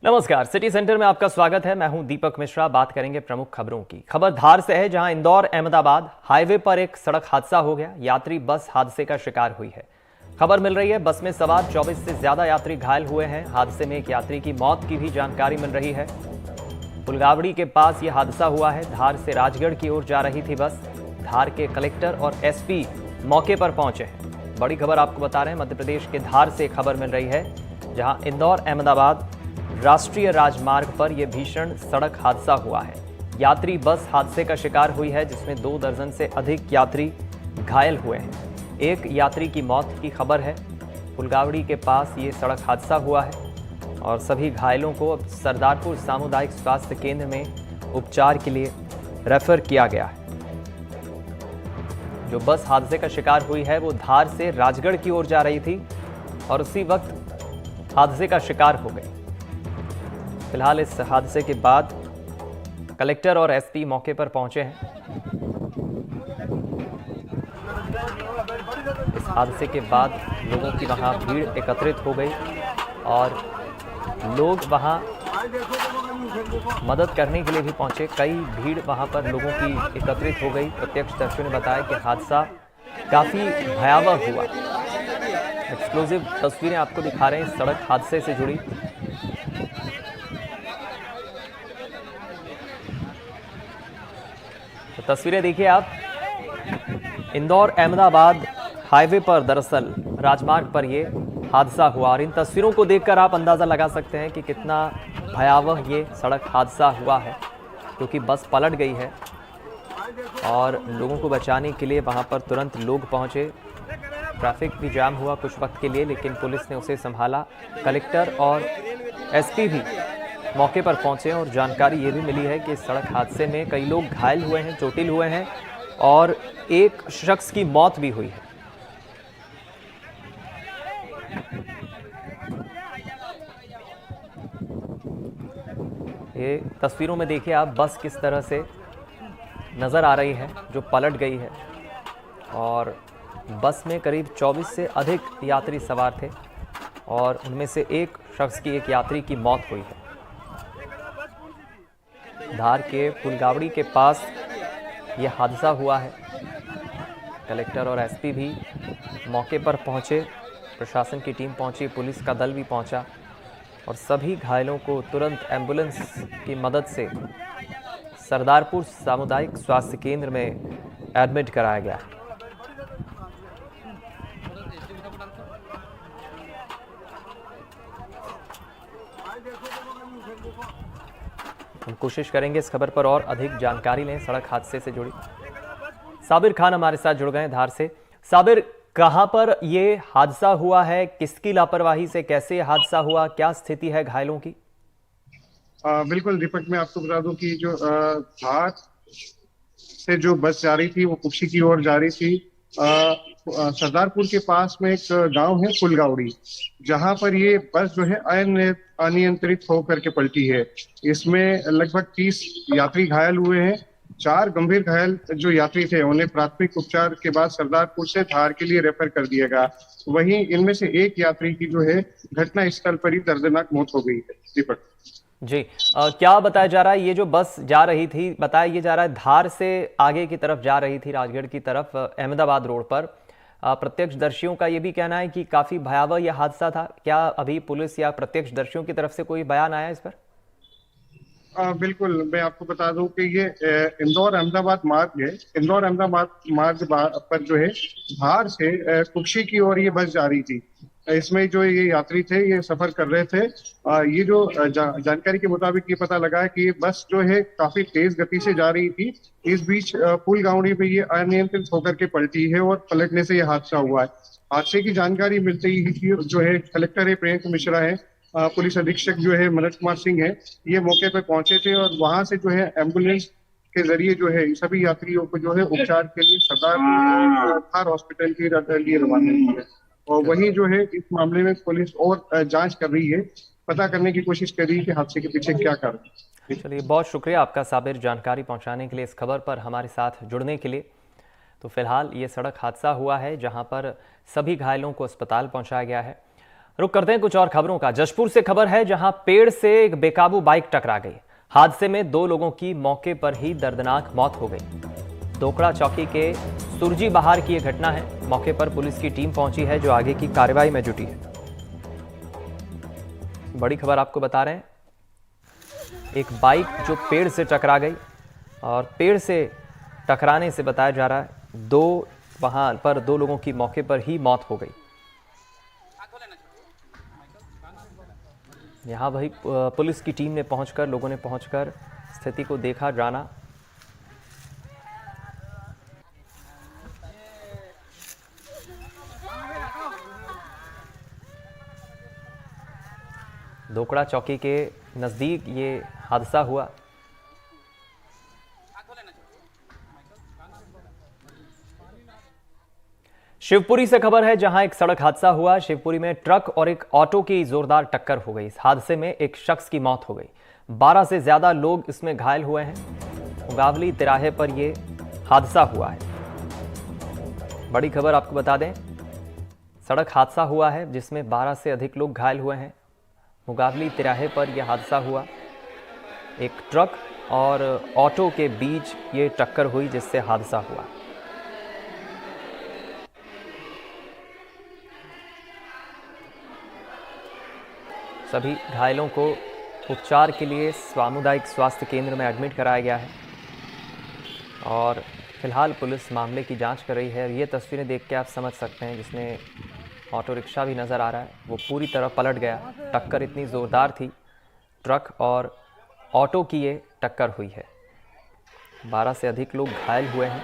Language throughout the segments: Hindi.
नमस्कार, सिटी सेंटर में आपका स्वागत है। मैं हूं दीपक मिश्रा। बात करेंगे प्रमुख खबरों की। खबर धार से है, जहां इंदौर अहमदाबाद हाईवे पर एक सड़क हादसा हो गया। यात्री बस हादसे का शिकार हुई है। खबर मिल रही है बस में सवार 24 से ज्यादा यात्री घायल हुए हैं। हादसे में एक यात्री की मौत की भी जानकारी मिल रही है। फुलगावड़ी के पास यह हादसा हुआ है। धार से राजगढ़ की ओर जा रही थी बस। धार के कलेक्टर और एसपी मौके पर पहुंचे हैं। बड़ी खबर आपको बता रहे हैं, मध्य प्रदेश के धार से खबर मिल रही है, जहां इंदौर अहमदाबाद राष्ट्रीय राजमार्ग पर यह भीषण सड़क हादसा हुआ है। यात्री बस हादसे का शिकार हुई है, जिसमें 2 दर्जन से अधिक यात्री घायल हुए हैं। एक यात्री की मौत की खबर है। फुलगावड़ी के पास ये सड़क हादसा हुआ है और सभी घायलों को अब सरदारपुर सामुदायिक स्वास्थ्य केंद्र में उपचार के लिए रेफर किया गया है। जो बस हादसे का शिकार हुई है वो धार से राजगढ़ की ओर जा रही थी और उसी वक्त हादसे का शिकार हो गई। फिलहाल इस हादसे के बाद कलेक्टर और एसपी मौके पर पहुंचे हैं। इस हादसे के बाद लोगों की वहां भीड़ एकत्रित हो गई और लोग वहां मदद करने के लिए भी पहुंचे। कई भीड़ वहां पर लोगों की एकत्रित हो गई। प्रत्यक्षदर्शियों ने बताया कि हादसा काफी भयावह हुआ। एक्सप्लोजिव तस्वीरें आपको दिखा रहे हैं इस सड़क हादसे से जुड़ी। तो तस्वीरें देखिए आप, इंदौर अहमदाबाद हाईवे पर दरअसल राजमार्ग पर यह हादसा हुआ और इन तस्वीरों को देखकर आप अंदाज़ा लगा सकते हैं कि कितना भयावह ये सड़क हादसा हुआ है, क्योंकि बस पलट गई है और लोगों को बचाने के लिए वहां पर तुरंत लोग पहुंचे। ट्रैफिक भी जाम हुआ कुछ वक्त के लिए, लेकिन पुलिस ने उसे संभाला। कलेक्टर और एसपी भी मौके पर पहुंचे और जानकारी ये भी मिली है कि इस सड़क हादसे में कई लोग घायल हुए हैं, चोटिल हुए हैं और एक शख्स की मौत भी हुई है। ये तस्वीरों में देखिए आप, बस किस तरह से नजर आ रही है जो पलट गई है और बस में करीब 24 से अधिक यात्री सवार थे और उनमें से एक शख्स की, एक यात्री की मौत हुई है। धार के फुलगावड़ी के पास यह हादसा हुआ है। कलेक्टर और एसपी भी मौके पर पहुंचे, प्रशासन की टीम पहुंची, पुलिस का दल भी पहुंचा और सभी घायलों को तुरंत एम्बुलेंस की मदद से सरदारपुर सामुदायिक स्वास्थ्य केंद्र में एडमिट कराया गया। हम कोशिश करेंगे इस खबर पर और अधिक जानकारी लें सड़क हादसे से जुड़ी। साबिर खान हमारे साथ जुड़ गए धार से। साबिर, कहां पर ये हादसा हुआ है, किसकी लापरवाही से कैसे हादसा हुआ, क्या स्थिति है घायलों की? बिल्कुल दीपक, मैं आपको बता दूं कि जो धार से जो बस जा रही थी वो कुक्षी की ओर जा रही थी। सरदारपुर के पास में एक गांव है फुलगावड़ी, जहां पर ये बस जो है अनियंत्रित होकर के पलटी है। इसमें लगभग 30 यात्री घायल हुए हैं। 4 गंभीर घायल जो यात्री थे उन्हें प्राथमिक उपचार के बाद सरदारपुर से धार के लिए रेफर कर दिया गया। वहीं इनमें से एक यात्री की जो है घटना स्थल पर ही दर्दनाक मौत हो गई है। दीपक जी, क्या बताया जा रहा है, ये जो बस जा रही थी, बताया ये जा रहा है धार से आगे की तरफ जा रही थी, राजगढ़ की तरफ, अहमदाबाद रोड पर। प्रत्यक्षदर्शियों का ये भी कहना है कि काफी भयावह यह हादसा था। क्या अभी पुलिस या प्रत्यक्षदर्शियों की तरफ से कोई बयान आया इस पर? बिल्कुल, मैं आपको बता दूं कि ये इंदौर अहमदाबाद मार्ग है। इंदौर अहमदाबाद मार्ग पर जो है धार से कुक्षी की ओर ये बस जा रही थी। इसमें जो ये यात्री थे ये सफर कर रहे थे। ये जो जानकारी के मुताबिक ये पता लगा है कि ये बस जो है काफी तेज गति से जा रही थी। इस बीच फुलगावड़ी पे ये अनियंत्रित होकर के पलटी है और पलटने से ये हादसा हुआ है। हादसे की जानकारी मिलते ही जो है कलेक्टर है प्रियंक मिश्रा है, पुलिस अधीक्षक जो है मनोज कुमार सिंह है, ये मौके पे पहुंचे थे और वहां से जो है एम्बुलेंस के जरिए जो है सभी यात्रियों को जो है उपचार के लिए सरदार हॉस्पिटल के लिए रवाना किया है। और वहीं जो है इस मामले में पुलिस और जांच कर रही है, पता करने की कोशिश कर रही है कि हादसे के पीछे क्या कारण है। चलिए, बहुत शुक्रिया आपका साबिर, जानकारी पहुंचाने के लिए, इस खबर पर हमारे साथ जुड़ने के लिए। तो फिलहाल ये सड़क हादसा हुआ है जहां पर सभी घायलों को अस्पताल पहुंचाया गया है। रुक करते हैं कुछ और खबरों का। जशपुर से खबर है, जहां पेड़ से एक बेकाबू बाइक टकरा गई। हादसे में 2 लोगों की मौके पर ही दर्दनाक मौत हो गई। दोकड़ा चौकी के सुरजी बहार की यह घटना है। मौके पर पुलिस की टीम पहुंची है, जो आगे की कार्रवाई में जुटी है। बड़ी खबर आपको बता रहे हैं, एक बाइक जो पेड़ से टकरा गई और पेड़ से टकराने से बताया जा रहा है वहां पर 2 लोगों की मौके पर ही मौत हो गई। यहां वही पुलिस की टीम ने पहुंचकर, लोगों ने पहुंचकर स्थिति को देखा, जाना। दोकड़ा चौकी के नजदीक ये हादसा हुआ। शिवपुरी से खबर है, जहां एक सड़क हादसा हुआ। शिवपुरी में ट्रक और एक ऑटो की जोरदार टक्कर हो गई। इस हादसे में एक शख्स की मौत हो गई। 12 से ज्यादा लोग इसमें घायल हुए हैं। उगावली तिराहे पर यह हादसा हुआ है। बड़ी खबर आपको बता दें, सड़क हादसा हुआ है जिसमें 12 से अधिक लोग घायल हुए हैं। मुगावली तिराहे पर यह हादसा हुआ। एक ट्रक और ऑटो के बीच ये टक्कर हुई, जिससे हादसा हुआ। सभी घायलों को उपचार के लिए सामुदायिक स्वास्थ्य केंद्र में एडमिट कराया गया है और फिलहाल पुलिस मामले की जांच कर रही है। ये तस्वीरें देख के आप समझ सकते हैं, जिसमें ऑटो रिक्शा भी नज़र आ रहा है, वो पूरी तरह पलट गया। टक्कर इतनी ज़ोरदार थी, ट्रक और ऑटो की ये टक्कर हुई है। 12 से अधिक लोग घायल हुए हैं।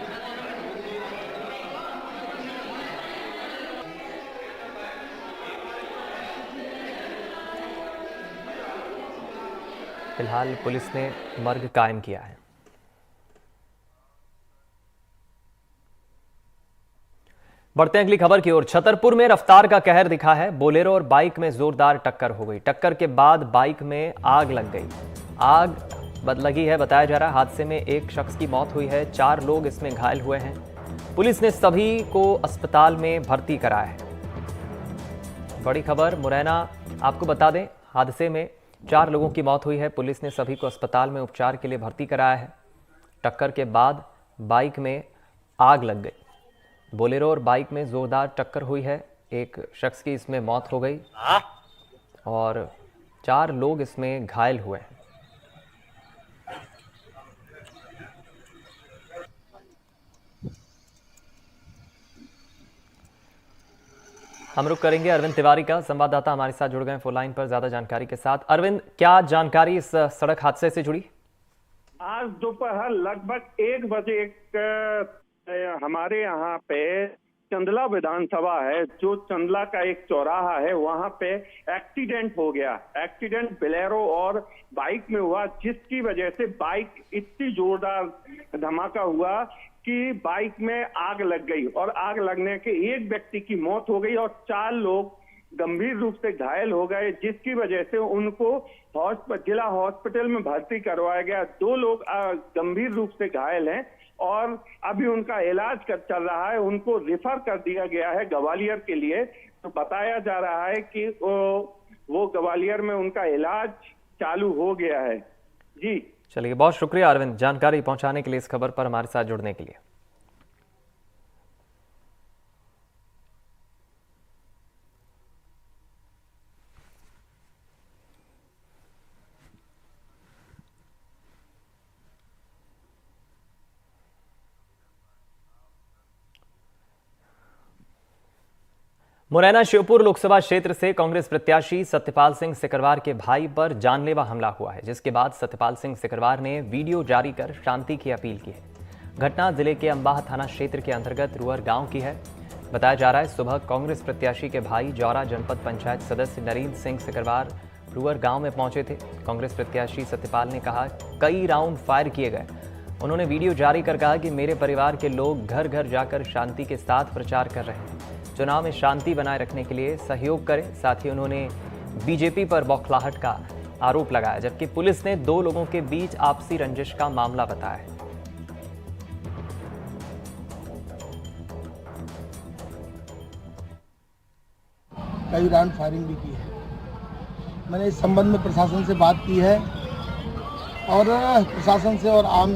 फिलहाल पुलिस ने मर्ग कायम किया है। बढ़ते हैं अगली खबर की ओर। छतरपुर में रफ्तार का कहर दिखा है। बोलेरो और बाइक में जोरदार टक्कर हो गई। टक्कर के बाद बाइक में आग लग गई। आग लगी है, बताया जा रहा है। हादसे में एक शख्स की मौत हुई है, 4 लोग इसमें घायल हुए हैं। पुलिस ने सभी को अस्पताल में भर्ती कराया है। बड़ी खबर मुरैना, आपको बता दें, हादसे में 4 लोगों की मौत हुई है। पुलिस ने सभी को अस्पताल में उपचार के लिए भर्ती कराया है। टक्कर के बाद बाइक में आग लग गई। बोलेरो और बाइक में जोरदार टक्कर हुई है। एक शख्स की इसमें मौत हो गई और 4 लोग इसमें घायल हुए हैं। हम रुक करेंगे अरविंद तिवारी का। संवाददाता हमारे साथ जुड़ गए फोन लाइन पर ज्यादा जानकारी के साथ। अरविंद, क्या जानकारी इस सड़क हादसे से जुड़ी? आज दोपहर लगभग 1 बजे हमारे यहाँ पे चंदला विधानसभा है, जो चंदला का एक चौराहा है, वहां पे एक्सीडेंट हो गया। एक्सीडेंट बोलेरो और बाइक में हुआ, जिसकी वजह से बाइक इतनी जोरदार धमाका हुआ कि बाइक में आग लग गई और आग लगने के एक व्यक्ति की मौत हो गई और 4 लोग गंभीर रूप से घायल हो गए, जिसकी वजह से उनको जिला हॉस्पिटल में भर्ती करवाया गया। 2 लोग गंभीर रूप से घायल हैं और अभी उनका इलाज चल रहा है। उनको रिफर कर दिया गया है ग्वालियर के लिए। तो बताया जा रहा है कि वो ग्वालियर में उनका इलाज चालू हो गया है। जी चलिए, बहुत शुक्रिया अरविंद, जानकारी पहुंचाने के लिए, इस खबर पर हमारे साथ जुड़ने के लिए। मुरैना शिवपुर लोकसभा क्षेत्र से कांग्रेस प्रत्याशी सत्यपाल सिंह सिकरवार के भाई पर जानलेवा हमला हुआ है, जिसके बाद सत्यपाल सिंह सिकरवार ने वीडियो जारी कर शांति की अपील की है। घटना जिले के अंबाह थाना क्षेत्र के अंतर्गत रुअर गांव की है। बताया जा रहा है, सुबह कांग्रेस प्रत्याशी के भाई जौरा जनपद पंचायत सदस्य नरेंद्र सिंह सिकरवार रुअर गांव में पहुंचे थे। कांग्रेस प्रत्याशी सत्यपाल ने कहा, कई राउंड फायर किए गए। उन्होंने वीडियो जारी कर कहा कि मेरे परिवार के लोग घर घर जाकर शांति के साथ प्रचार कर रहे हैं, चुनाव में शांति बनाए रखने के लिए सहयोग करें। साथ ही उन्होंने बीजेपी पर बौखलाहट का आरोप लगाया, जबकि पुलिस ने 2 लोगों के बीच आपसी रंजिश का मामला बताया है। कई राउंड फायरिंग भी की है। मैंने इस संबंध में प्रशासन से बात की है और प्रशासन से और आम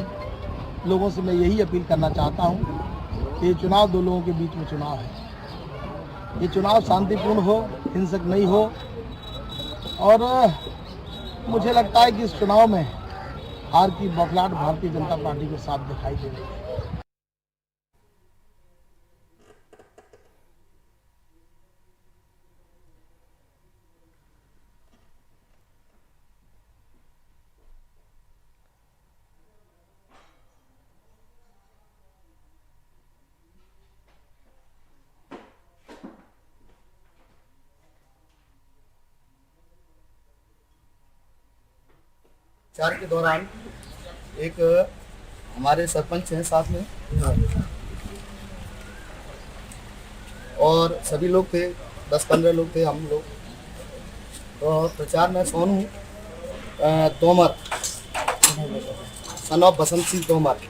लोगों से मैं यही अपील करना चाहता हूँ कि ये चुनाव दो लोगों के बीच में चुनाव है, ये चुनाव शांतिपूर्ण हो, हिंसक नहीं हो। और मुझे लगता है कि इस चुनाव में हार की बौखलाहट भारतीय जनता पार्टी को साफ दिखाई दे रही है। प्रचार के दौरान एक हमारे सरपंच हैं साथ में और सभी लोग थे, 10-15 लोग थे हम लोग। तो प्रचार में सोनू तोमर, सन ऑफ बसंत सिंह तोमर,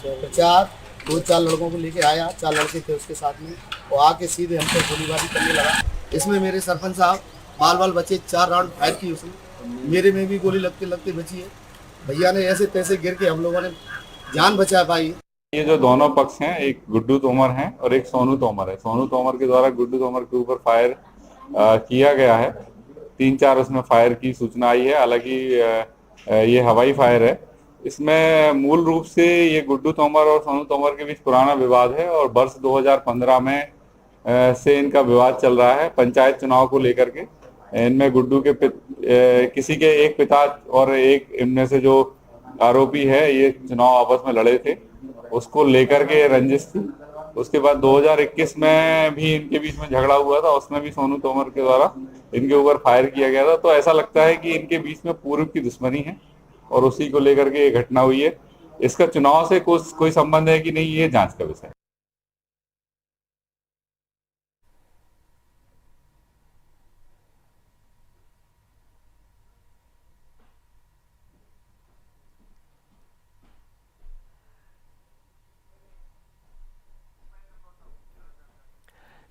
प्रचार 2-4 लड़कों को लेके आया, 4 लड़के थे उसके साथ में। वो आके सीधे हम पे गोलीबारी करने लगा। इसमें मेरे सरपंच साहब बाल बचे, 4 राउंड फायर की उसने, मेरे में भी गोली लगते लगते बची है। भैया ने ऐसे तैसे गिर के हम लोगों ने जान बचा पाई। ये जो दोनों पक्ष हैं, एक गुड्डू तोमर हैं और एक सोनू तोमर है। सोनू तोमर के द्वारा गुड्डू तोमर के ऊपर फायर किया गया है। 3-4 उसमें फायर की सूचना आई है। हालांकि ये हवाई फायर है। इसमें मूल रूप से ये गुड्डू तोमर और सोनू तोमर के बीच पुराना विवाद है और वर्ष 2015 में से इनका विवाद चल रहा है पंचायत चुनाव को लेकर के। इनमें गुड्डू के किसी के एक पिता और एक इनमें से जो आरोपी है ये चुनाव आपस में लड़े थे, उसको लेकर के रंजिश थी। उसके बाद 2021 में भी इनके बीच में झगड़ा हुआ था, उसमें भी सोनू तोमर के द्वारा इनके ऊपर फायर किया गया था। तो ऐसा लगता है कि इनके बीच में पूर्व की दुश्मनी है और उसी को लेकर के ये घटना हुई है। इसका चुनाव से कोई संबंध है कि नहीं, ये जांच का विषय है।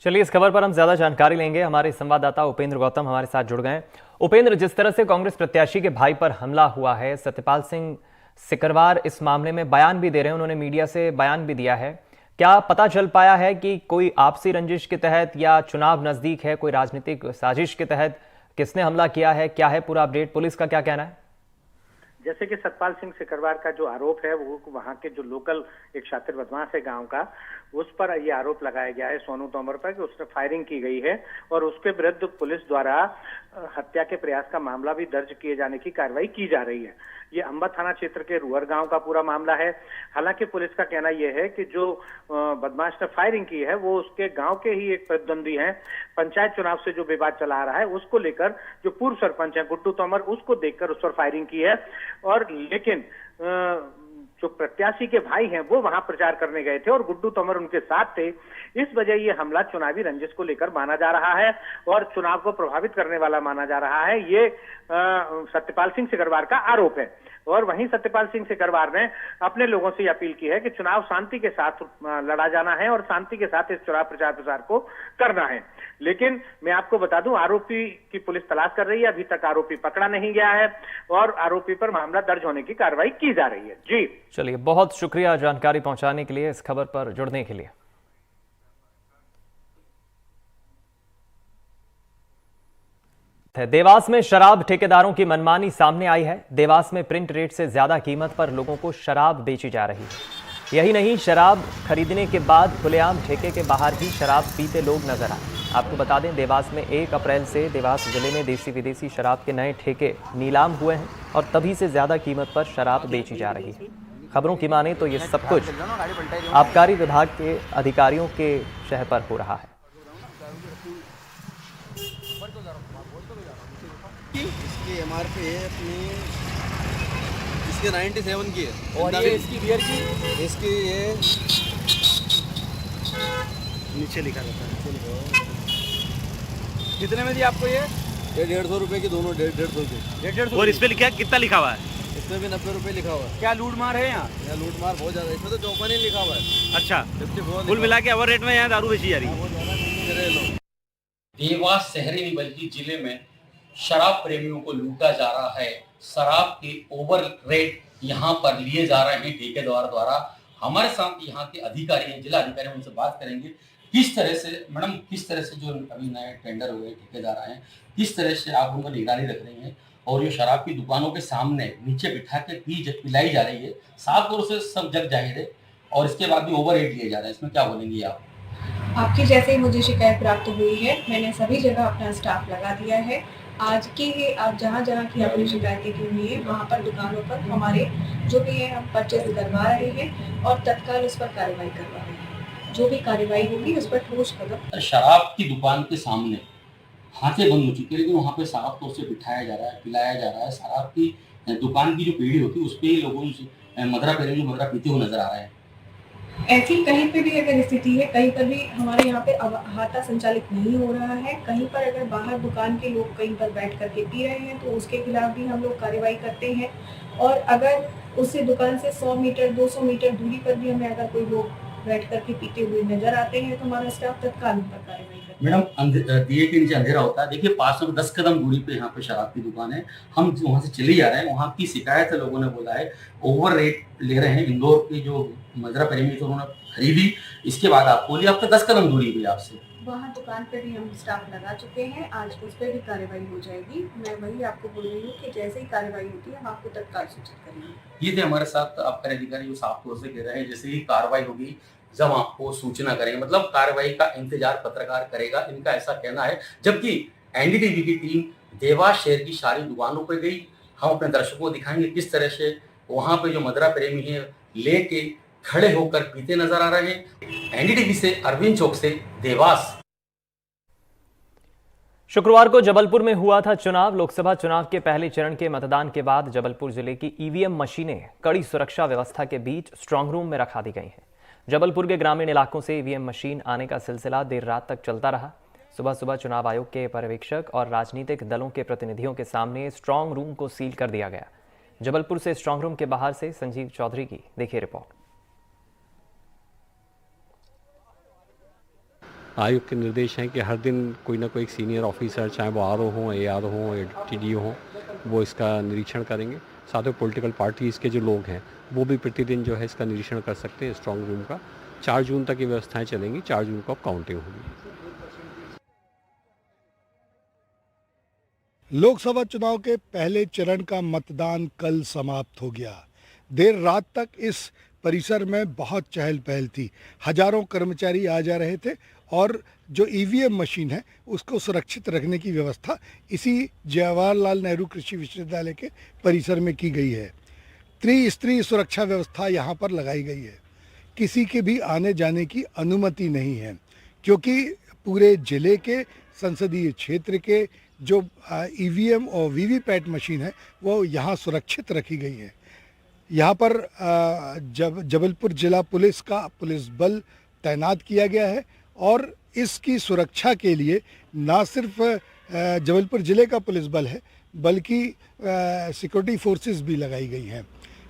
चलिए इस खबर पर हम ज्यादा जानकारी लेंगे। हमारे संवाददाता उपेंद्र गौतम हमारे साथ जुड़ गए। उपेंद्र, जिस तरह से कांग्रेस प्रत्याशी के भाई पर हमला हुआ है, सत्यपाल सिंह सिकरवार इस मामले में बयान भी दे रहे हैं, उन्होंने मीडिया से बयान भी दिया है। क्या पता चल पाया है कि कोई आपसी रंजिश के तहत या चुनाव नजदीक है, कोई राजनीतिक साजिश के तहत किसने हमला किया है? क्या है पूरा अपडेट? पुलिस का क्या कहना है? जैसे कि सतपाल सिंह सिकरवार का जो आरोप है वो वहाँ के जो लोकल एक शातिर बदमाश है गांव का, उस पर ये आरोप लगाया गया है सोनू तोमर पर कि उसने फायरिंग की गई है और उसके विरुद्ध पुलिस द्वारा हत्या के प्रयास का मामला भी दर्ज किए जाने की कार्रवाई की जा रही है। ये अंबा थाना क्षेत्र के रुअर गांव का पूरा मामला है। हालांकि पुलिस का कहना यह है कि जो बदमाश ने फायरिंग की है वो उसके गांव के ही एक प्रतिद्वंदी हैं। पंचायत चुनाव से जो विवाद चला आ रहा है उसको लेकर जो पूर्व सरपंच है गुड्डू तोमर, उसको देखकर उस पर फायरिंग की है। और लेकिन जो प्रत्याशी के भाई हैं वो वहां प्रचार करने गए थे और गुड्डू तोमर उनके साथ थे। इस वजह ये हमला चुनावी रंजिश को लेकर माना जा रहा है और चुनाव को प्रभावित करने वाला माना जा रहा है। ये सत्यपाल सिंह सिकरवार का आरोप है। और वहीं सत्यपाल सिंह सिकरवार ने अपने लोगों से अपील की है कि चुनाव शांति के साथ लड़ा जाना है और शांति के साथ इस चुनाव प्रचार प्रसार को करना है। लेकिन मैं आपको बता दूं, आरोपी की पुलिस तलाश कर रही है। अभी तक आरोपी पकड़ा नहीं गया है और आरोपी पर मामला दर्ज होने की कार्रवाई की जा रही है। जी चलिए, बहुत शुक्रिया जानकारी पहुंचाने के लिए, इस खबर पर जुड़ने के लिए। देवास में शराब ठेकेदारों की मनमानी सामने आई है। देवास में प्रिंट रेट से ज्यादा कीमत पर लोगों को शराब बेची जा रही है। यही नहीं, शराब खरीदने के बाद खुलेआम ठेके के बाहर भी शराब पीते लोग नजर आए। आपको बता दें, देवास में 1 अप्रैल से देवास जिले में देसी विदेशी शराब के नए ठेके नीलाम हुए हैं और तभी से ज्यादा कीमत पर शराब बेची जा रही है। खबरों की माने तो ये सब कुछ आबकारी विभाग के अधिकारियों के शह पर हो रहा है। इसकी एमआरपी है अपनी, इसके 97 की है। और ये इसकी बियर की, इसकी ये नीचे लिखा रहता है। कितने में दी आपको ये 150 रुपए की दोनों, 150 की 150। और इस पे लिखा है कितना लिखा हुआ है? इसमें भी 90 रुपए लिखा हुआ है। क्या लूट मार है यहाँ? यहाँ लूट मार बहुत ज्यादा, इसमें तो 54 ही लिखा हुआ है। अच्छा, 54 कुल मिला के ओवर रेट में यहाँ दारू बेची जा रही है। बहुत ज्यादा देवास शहर ही नहीं बल्कि जिले में शराब प्रेमियों को लूटा जा रहा है। शराब के ओवर रेट यहाँ पर लिए जा रहे हैं ठेकेदार द्वारा। हमारे साथ यहाँ के अधिकारी हैं, जिला अधिकारी हैं, उनसे बात करेंगे किस तरह से मैडम, किस तरह से जो अभी नए टेंडर हुए ठेकेदार आए हैं, किस तरह से आप उनको निगरानी रख रही हैं और ये शराब की दुकानों के सामने नीचे बिठा के पिलाई जा रही है, साफ तौर से सब जग जाहिर है, और इसके बाद भी ओवर रेट लिए जा रहे हैं, इसमें क्या बोलेंगे आप? आपकी जैसे ही मुझे शिकायत प्राप्त हुई है, मैंने सभी जगह अपना स्टाफ लगा दिया है। आज की आप जहाँ की आपने शिकायतें की हुई है, वहाँ पर दुकानों पर हमारे जो भी है हम परचेज करवा रहे हैं और तत्काल उस पर कार्रवाई करवा रहे हैं। जो भी कार्रवाई होगी उस पर ठोस कदम। शराब की दुकान के सामने हाथें बंद हो चुकी है, लेकिन वहाँ पे साफ तौर से बिठाया जा रहा है, पिलाया जा रहा है। शराब की दुकान की जो पीढ़ी होती है उस पर ही लोगों मदरा प्रेमी जो मदरा पीते हुए नजर आ रहे हैं। ऐसी कहीं पे भी अगर स्थिति है, कहीं पर भी हमारे यहाँ पे अहाता संचालित नहीं हो रहा है, कहीं पर अगर बाहर दुकान के लोग कहीं पर बैठ करके पी रहे हैं तो उसके खिलाफ भी हम लोग कार्रवाई करते हैं। और अगर उससे दुकान से 100 मीटर 200 मीटर दूरी पर भी हमें अगर कोई लोग बैठ करके पीते हुए नजर आते हैं तो हमारा स्टाफ तत्काल उन पर कार्रवाई करता है। मैडम, दिए के नीचे अंधेरा होता है। देखिए, पास में 10 कदम दूरी पे यहाँ पे शराब की दुकान है, हम वहाँ से चले जा रहे हैं। वहाँ की शिकायत है, लोगों ने बोला है ओवर रेट ले रहे हैं। इंदौर के जो मदरा प्रेमी तो उन्होंने खरीदी, इसके बाद आप बोलिए आपका 10 कदम दूरी हुई आपसे। वहाँ दुकान पे भी हम स्टाफ लगा चुके हैं, आज उस पर भी कार्रवाई हो जाएगी। मैं वही आपको बोल रही हूँ कि जैसे ही कार्रवाई होती है हम आपको तत्काल सूचित करेंगे। ये थे हमारे साथ आपके अधिकारी जो साफ तौर से कह रहे हैं जैसे ही कार्रवाई होगी जब आपको सूचना करेंगे, मतलब कार्रवाई का इंतजार पत्रकार करेगा, इनका ऐसा कहना है। जबकि एनडीटीवी की टीम देवास शहर की सारी दुकानों पर गई। हम अपने दर्शकों को दिखाएंगे किस तरह से वहां पे जो मदरा प्रेमी है लेके खड़े होकर पीते नजर आ रहे हैं। एनडीटीवी से अरविंद चौक से देवास। शुक्रवार को जबलपुर में हुआ था चुनाव। लोकसभा चुनाव के पहले चरण के मतदान के बाद जबलपुर जिले की ईवीएम मशीनें कड़ी सुरक्षा व्यवस्था के बीच स्ट्रांग रूम में रखा दी गई हैं। जबलपुर के ग्रामीण इलाकों से ईवीएम मशीन आने का सिलसिला देर रात तक चलता रहा। सुबह सुबह चुनाव आयोग के पर्यवेक्षक और राजनीतिक दलों के प्रतिनिधियों के सामने स्ट्रांग रूम को सील कर दिया गया। जबलपुर से स्ट्रांग रूम के बाहर से संजीव चौधरी की देखिए रिपोर्ट। आयोग के निर्देश हैं कि हर दिन कोई ना कोई सीनियर ऑफिसर, चाहे वो आरओ हो, एआरओ हो, टीडीओ हो, वो इसका निरीक्षण करेंगे। साथ में पॉलिटिकल पार्टीज़ के जो लोग हैं वो भी प्रतिदिन जो है इसका निरीक्षण कर सकते हैं स्ट्रांग रूम का। 4 जून तक ये व्यवस्थाएं चलेंगी। 4 जून को अब काउंटिंग होगी। लोकसभा चुनाव के पहले चरण का मतदान कल समाप्त हो गया। देर रात तक इस परिसर में बहुत चहल पहल थी। हजारों कर्मचारी आ जा रहे थे और जो ईवीएम मशीन है उसको सुरक्षित रखने की व्यवस्था इसी जवाहरलाल नेहरू कृषि विश्वविद्यालय के परिसर में की गई है। त्रिस्तरीय सुरक्षा व्यवस्था यहाँ पर लगाई गई है। किसी के भी आने जाने की अनुमति नहीं है, क्योंकि पूरे जिले के संसदीय क्षेत्र के जो ईवीएम और वीवीपैट मशीन है वो यहाँ सुरक्षित रखी गई है। यहाँ पर जबलपुर जिला पुलिस का पुलिस बल तैनात किया गया है और इसकी सुरक्षा के लिए ना सिर्फ जबलपुर जिले का पुलिस बल है बल्कि सिक्योरिटी फोर्सेस भी लगाई गई हैं।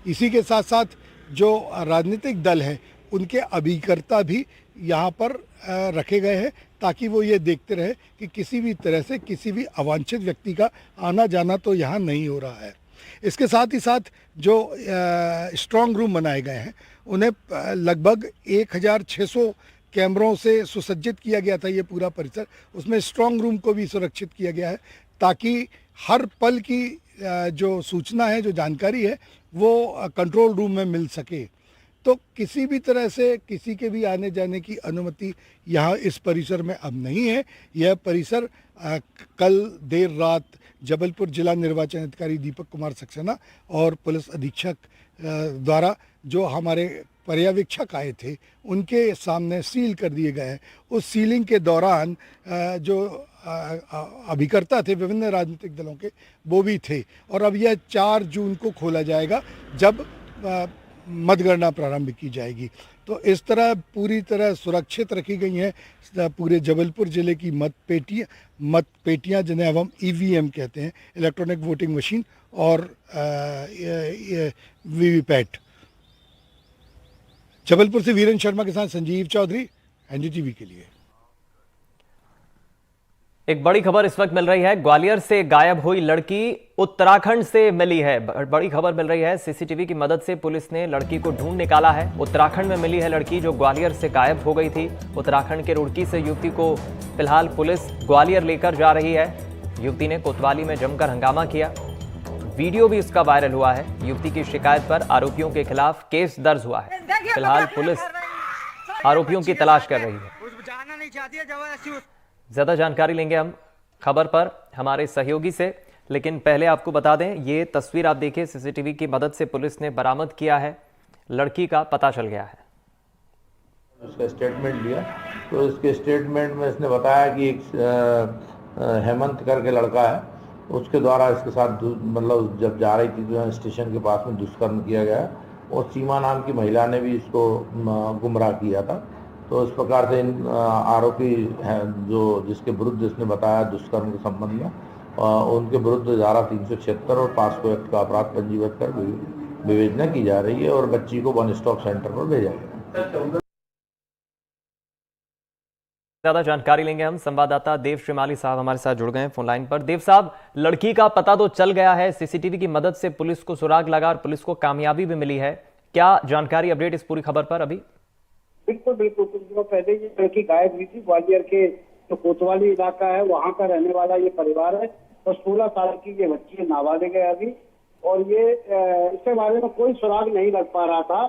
इसी के साथ साथ जो राजनीतिक दल हैं उनके अभिकर्ता भी यहाँ पर रखे गए हैं ताकि वो ये देखते रहे कि किसी भी तरह से किसी भी अवांछित व्यक्ति का आना जाना तो यहाँ नहीं हो रहा है। इसके साथ ही साथ जो स्ट्रांग रूम बनाए गए हैं उन्हें लगभग 1600 कैमरों से सुसज्जित किया गया था। ये पूरा परिसर, उसमें स्ट्रांग रूम को भी सुरक्षित किया गया है ताकि हर पल की जो सूचना है, जो जानकारी है वो कंट्रोल रूम में मिल सके। तो किसी भी तरह से किसी के भी आने जाने की अनुमति यहाँ इस परिसर में अब नहीं है। यह परिसर कल देर रात जबलपुर जिला निर्वाचन अधिकारी दीपक कुमार सक्सेना और पुलिस अधीक्षक द्वारा जो हमारे पर्यवेक्षक आए थे उनके सामने सील कर दिए गए हैं। उस सीलिंग के दौरान जो अभिकर्ता थे विभिन्न राजनीतिक दलों के वो भी थे और अब यह 4 जून को खोला जाएगा जब मतगणना प्रारंभ की जाएगी। तो इस तरह पूरी तरह सुरक्षित रखी गई हैं पूरे जबलपुर जिले की मतपेटियाँ जिन्हें अब हम ईवीएम कहते हैं, इलेक्ट्रॉनिक वोटिंग मशीन और वीवीपैट। जबलपुर से वीरेंद्र शर्मा के साथ संजीव चौधरी, एनडीटीवी के लिए। एक बड़ी खबर इस वक्त मिल रही है। ग्वालियर से गायब हुई लड़की उत्तराखंड से मिली है। बड़ी खबर मिल रही है। सीसीटीवी की मदद से पुलिस ने लड़की को ढूंढ निकाला है। उत्तराखंड में मिली है लड़की जो ग्वालियर से गायब हो गई थी। उत्तराखंड के रुड़की से युवती को फिलहाल पुलिस ग्वालियर लेकर जा रही है। युवती ने कोतवाली में जमकर हंगामा किया। वीडियो भी उसका वायरल हुआ है। युवती की शिकायत पर आरोपियों के खिलाफ केस दर्ज हुआ है। फिलहाल पुलिस आरोपियों की तलाश कर रही है। ज्यादा जानकारी लेंगे हम खबर पर हमारे सहयोगी से, लेकिन पहले आपको बता दें ये तस्वीर आप देखिए। सीसीटीवी की मदद से पुलिस ने बरामद किया है। लड़की का पता चल गया है। उसका स्टेटमेंट लिया तो इसके स्टेटमेंट में इसने बताया कि एक हेमंत करके लड़का है, उसके द्वारा इसके साथ मतलब जब जा रही थी तो स्टेशन के पास में दुष्कर्म किया गया और सीमा नाम की महिला ने भी इसको गुमराह किया था। तो इस प्रकार से इन आरोपी हैं जो जिसके विरुद्ध इसने बताया दुष्कर्म के संबंध में, उनके विरुद्ध धारा 376 और पास्को एक्ट का अपराध पंजीबद्ध कर विवेचना की जा रही है और बच्ची को वन स्टॉप सेंटर पर भेजा गया। ज्यादा जानकारी लेंगे हम। संवाददाता देव श्रीमाली साहब हमारे साथ जुड़ गए हैं फोन लाइन पर। देव साहब, लड़की का पता तो चल गया है, सीसीटीवी की मदद से पुलिस को सुराग लगा और पुलिस को कामयाबी भी मिली है। क्या जानकारी अपडेट इस पूरी खबर पर अभी? बिल्कुल बिल्कुल। कुछ दिनों पहले ये लड़की गायब हुई थी। ग्वालियर के जो कोतवाली इलाका है वहाँ का रहने वाला ये परिवार है और 16 साल की ये बच्ची है, नाबालिग है अभी, और ये इसके बारे में कोई सुराग नहीं लग पा रहा था।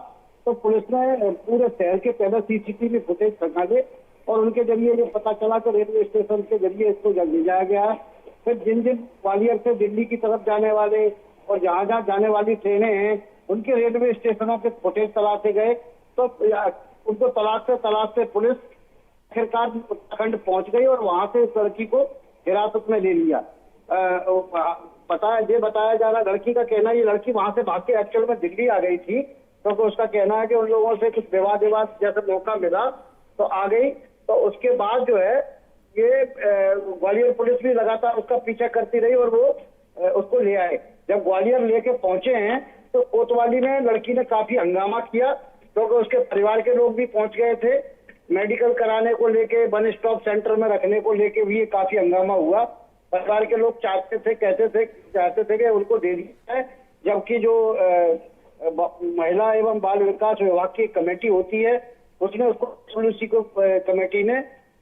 तो पुलिस ने पूरे शहर के पहले सीसीटीवी फुटेज खंगाले और उनके जरिए ये पता चला कि रेलवे स्टेशन के जरिए इसको ले जाया गया है। फिर जिन जिन ग्वालियर से दिल्ली की तरफ जाने वाले और जहाँ जहाँ जाने वाली ट्रेनें हैं उनके रेलवे स्टेशनों के फुटेज तलाशे गए तो उनको तलाशते पुलिस आखिरकार उत्तराखंड पहुंच गई और वहां से इस लड़की को हिरासत में ले लिया। बताया जा रहा, लड़की का कहना ये लड़की वहां से भाग के एक्चुअल में दिल्ली आ गई थी क्योंकि उसका कहना है कि उन लोगों से कुछ विवाद जैसा मौका मिला तो आ गई। तो उसके बाद जो है ये ग्वालियर पुलिस भी लगातार उसका पीछा करती रही और वो उसको ले आए। जब ग्वालियर लेके पहुंचे हैं तो कोतवाली में लड़की ने काफी हंगामा किया क्योंकि उसके परिवार के लोग भी पहुंच गए थे। मेडिकल कराने को लेके, वन स्टॉप सेंटर में रखने को लेके भी काफी हंगामा हुआ। परिवार के लोग चाहते थे कि उनको दे दिया है, जबकि जो महिला एवं बाल विकास विभाग की कमेटी होती है उसने उसको कमेटी ने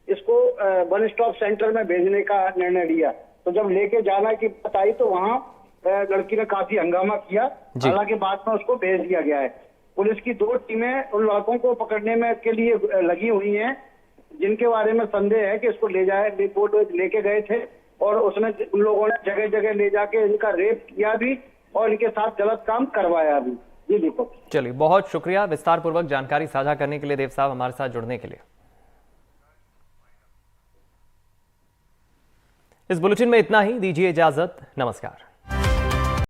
इसको वन स्टॉप सेंटर में भेजने का निर्णय लिया। तो जब लेके जाना की बात आई तो वहाँ लड़की ने काफी हंगामा किया। हालांकि बाद में उसको भेज दिया गया है। पुलिस की 2 टीमें उन लड़कों को पकड़ने में के लिए लगी हुई हैं जिनके बारे में संदेह है कि इसको लेके गए थे और उसमें उन लोगों ने जगह जगह ले जाके इनका रेप किया भी और इनके साथ गलत काम करवाया भी। जी दीपक। चलिए, बहुत शुक्रिया विस्तार पूर्वक जानकारी साझा करने के लिए देव साहब, हमारे साथ जुड़ने के लिए। इस बुलेटिन में इतना ही। दीजिए इजाजत। नमस्कार।